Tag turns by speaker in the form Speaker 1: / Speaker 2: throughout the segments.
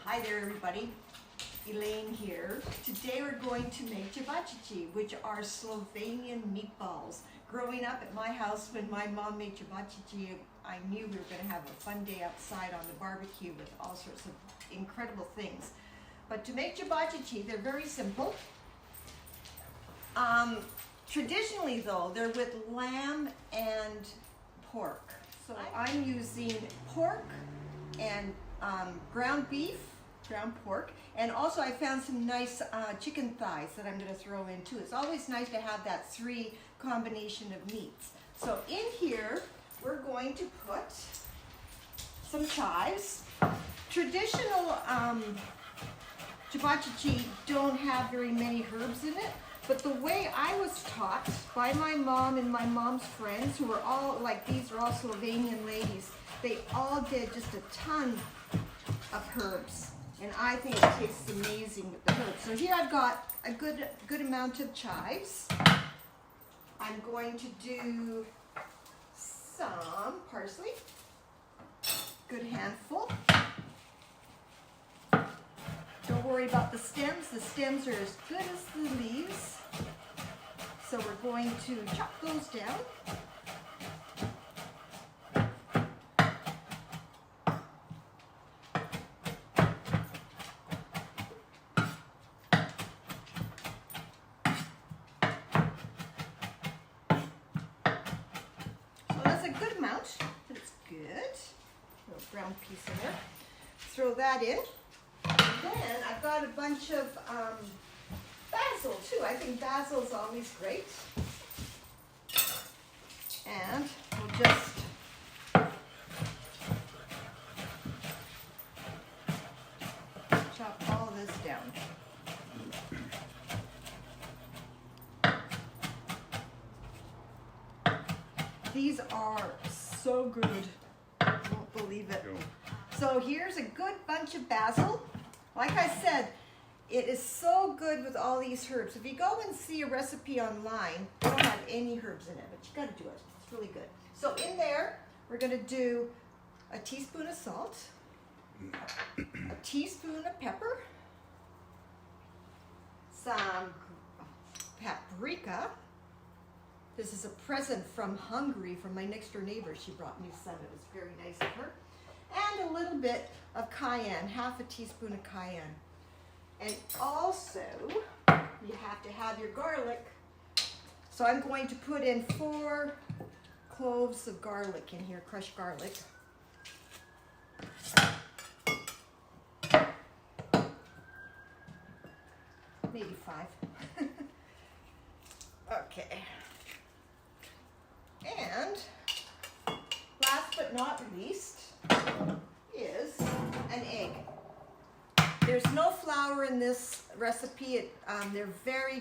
Speaker 1: Hi there everybody, Elaine here. Today we're going to make Cevapcici, which are Slovenian meatballs. Growing up at my house, when my mom made Cevapcici, I knew we were going to have a fun day outside on the barbecue with all sorts of incredible things. But to make Cevapcici, they're very simple. Traditionally though, they're with lamb and pork. So I'm using pork and ground beef, ground pork, and also I found some nice chicken thighs that I'm going to throw in too. It's always nice to have that three combination of meats. So in here we're going to put some chives. Traditional Cevapcici don't have very many herbs in it, but the way I was taught by my mom and my mom's friends, who were all like, these are all Slovenian ladies, they all did just a ton of herbs, and I think it tastes amazing with the herbs. So here I've got a good amount of chives. I'm going to do some parsley, good handful. Don't worry about the stems. The stems are as good as the leaves. So we're going to chop those down. So that's a good amount. That's good. A little brown piece in there. Throw that in. Then I've got a bunch of basil too. I think basil is always great. And we'll just chop all this down. These are so good. You won't believe it. So here's a good bunch of basil. Like I said, it is so good with all these herbs. If you go and see a recipe online, they don't have any herbs in it, but you gotta do it. It's really good. So in there, we're gonna do a teaspoon of salt, a teaspoon of pepper, some paprika. This is a present from Hungary from my next door neighbor. She brought me some. It was very nice of her. And a little bit of cayenne, half a teaspoon of cayenne. And also, you have to have your garlic. So I'm going to put in 4 cloves of garlic in here, crushed garlic. Maybe 5. Okay. And last but not least is an egg. There's no flour in this recipe. They're very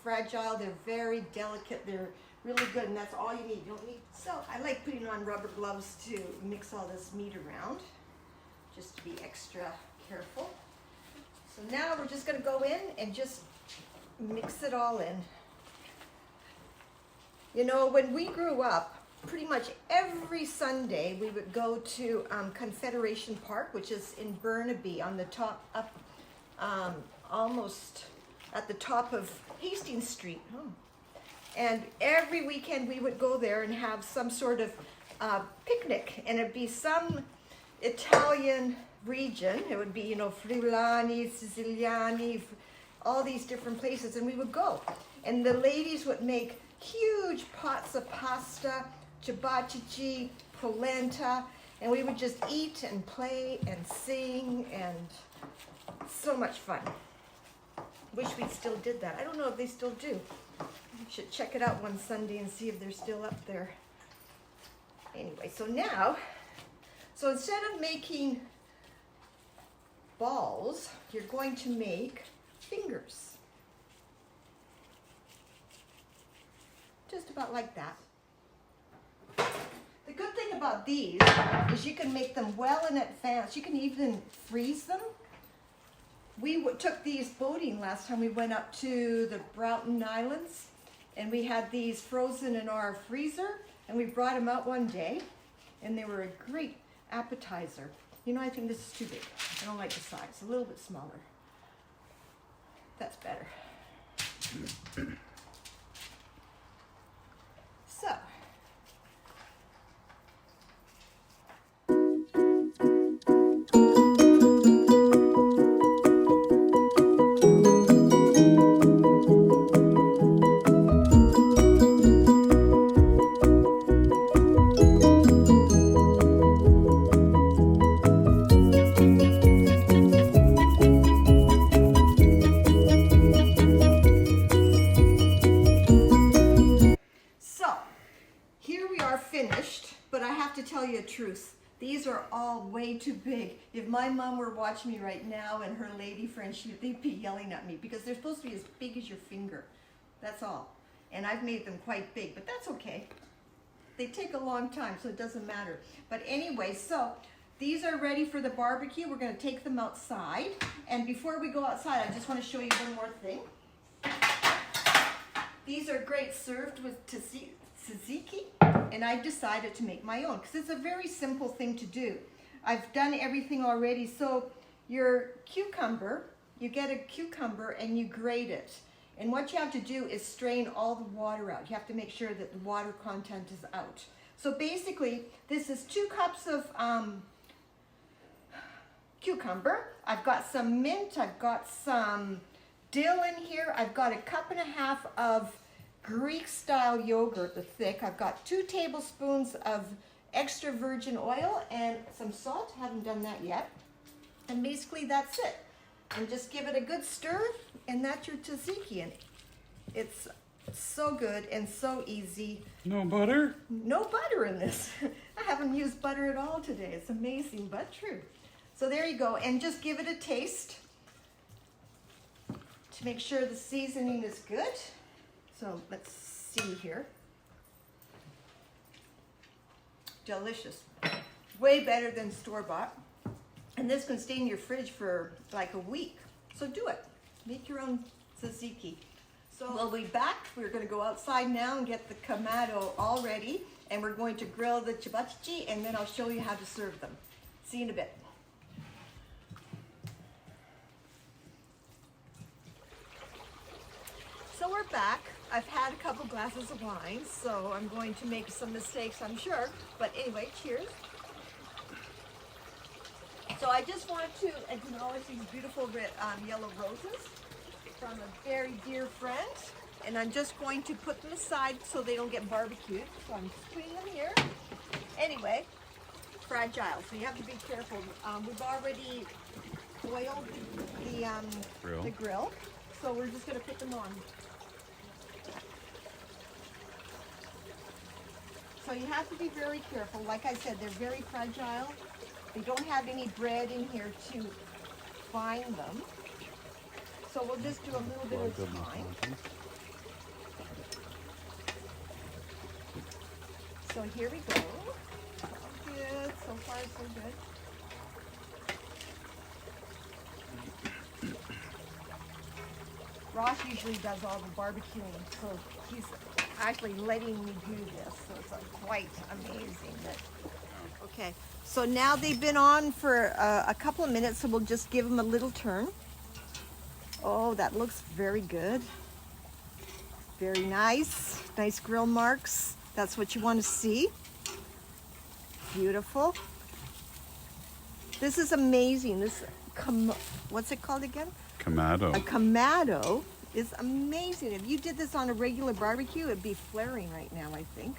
Speaker 1: fragile. They're very delicate. They're really good, and that's all you need. You don't need. So I like putting on rubber gloves to mix all this meat around, just to be extra careful. So now we're just going to go in and just mix it all in. You know, when we grew up, pretty much every Sunday we would go to Confederation Park, which is in Burnaby on the top, up almost at the top of Hastings Street. And every weekend we would go there and have some sort of picnic, and it'd be some Italian region. It would be, you know, Friulani, Siciliani, all these different places, and we would go. And the ladies would make huge pots of pasta, Cevapcici, polenta, and we would just eat and play and sing, and so much fun. Wish we still did that. I don't know if they still do. We should check it out one Sunday and see if they're still up there. Anyway, so now, instead of making balls, you're going to make fingers. Just about like that. The good thing about these is you can make them well in advance. You can even freeze them. We took these boating last time we went up to the Broughton Islands, and we had these frozen in our freezer, and we brought them out one day, and they were a great appetizer. You You know, I think this is too big. I don't like the size. A little bit smaller. That's better. So. Finished, but I have to tell you a truth. These are all way too big. If my mom were watching me right now and her lady friend, they'd be yelling at me because they're supposed to be as big as your finger. That's all. And I've made them quite big, but that's okay. They take a long time, so it doesn't matter. But anyway, so these are ready for the barbecue. We're going to take them outside. And before we go outside, I just want to show you one more thing. These are great served with tzatziki, and I've decided to make my own because it's a very simple thing to do. I've done everything already. So your cucumber, you get a cucumber and you grate it. And what you have to do is strain all the water out. You have to make sure that the water content is out. So basically, this is 2 cups of cucumber. I've got some mint, I've got some dill in here. I've got 1.5 cups of Greek style yogurt, the thick. I've got 2 tablespoons of extra virgin oil and some salt. Haven't done that yet. And basically that's it. And just give it a good stir, and that's your tzatziki. And it's so good and so easy.
Speaker 2: No butter?
Speaker 1: No butter in this. I haven't used butter at all today. It's amazing, but true. So there you go. And just give it a taste to make sure the seasoning is good. So let's see here. Delicious. Way better than store-bought. And this can stay in your fridge for like a week. So do it. Make your own tzatziki. So we'll be back. We're going to go outside now and get the kamado all ready. And we're going to grill the Cevapcici, and then I'll show you how to serve them. See you in a bit. So we're back. I've had a couple glasses of wine, so I'm going to make some mistakes, I'm sure. But anyway, cheers. So I just want to acknowledge these beautiful red, yellow roses from a very dear friend. And I'm just going to put them aside so they don't get barbecued. So I'm just putting them here. Anyway, fragile, so you have to be careful. We've already oiled the grill, so we're just going to put them on. So you have to be very careful. Like I said, they're very fragile. They don't have any bread in here to bind them. So we'll just do a little bit at a time. So here we go. Good. So far, so good. Ross usually does all the barbecuing, so he's actually letting me do this. So it's quite amazing. Okay, so now they've been on for a couple of minutes, so we'll just give them a little turn. Oh, that looks very good. Very nice. Nice grill marks. That's what you want to see. Beautiful. This is amazing. This, what's it called again?
Speaker 2: Kamado.
Speaker 1: A kamado is amazing. If you did this on a regular barbecue, it'd be flaring right now, I think.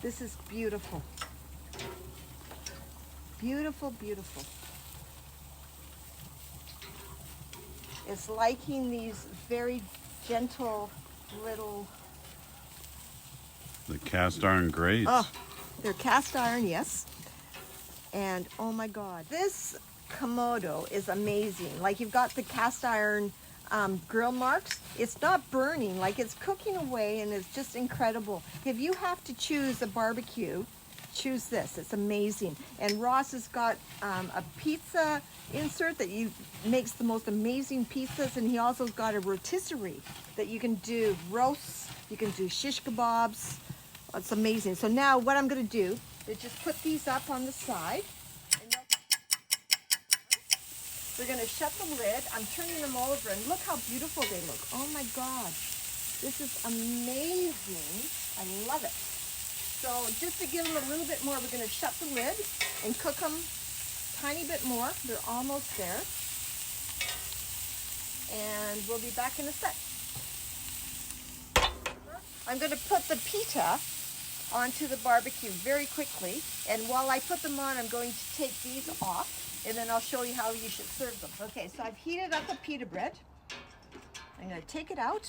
Speaker 1: This is beautiful. Beautiful, beautiful. It's liking these very gentle little...
Speaker 2: The cast iron grates.
Speaker 1: Oh, they're cast iron, yes. And oh my God, this kamado is amazing. Like, you've got the cast iron grill marks. It's not burning, like it's cooking away, and it's just incredible. If you have to choose a barbecue, choose this. It's amazing. And Ross has got a pizza insert that makes the most amazing pizzas, and he also's got a rotisserie that you can do roasts, you can do shish kebabs. It's amazing. So now what I'm going to do is just put these up on the side. And We're gonna shut the lid. I'm turning them over and look how beautiful they look. Oh my God, this is amazing. I love it. So just to give them a little bit more, we're gonna shut the lid and cook them a tiny bit more. They're almost there. And we'll be back in a sec. I'm gonna put the pita onto the barbecue very quickly. And while I put them on, I'm going to take these off and then I'll show you how you should serve them. Okay, so I've heated up the pita bread. I'm gonna take it out,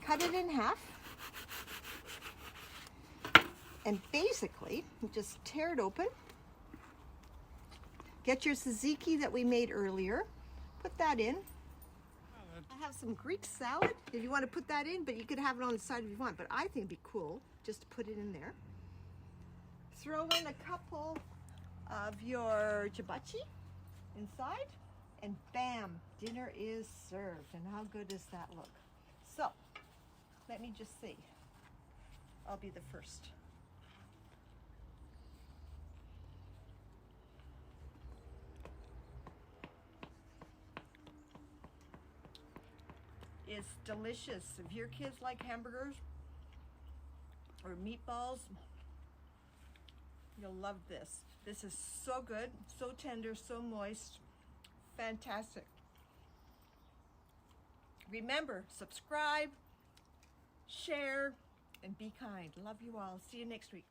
Speaker 1: cut it in half, and basically just tear it open. Get your tzatziki that we made earlier, put that in. I have some Greek salad if you want to put that in, but you could have it on the side if you want, but I think it'd be cool just to put it in there. Throw in a couple of your cevapcici inside, and bam, dinner is served. And how good does that look? So, let me just see. I'll be the first. It's delicious. If your kids like hamburgers or meatballs, you'll love this. This is so good, so tender, so moist. Fantastic. Remember, subscribe, share, and be kind. Love you all. See you next week.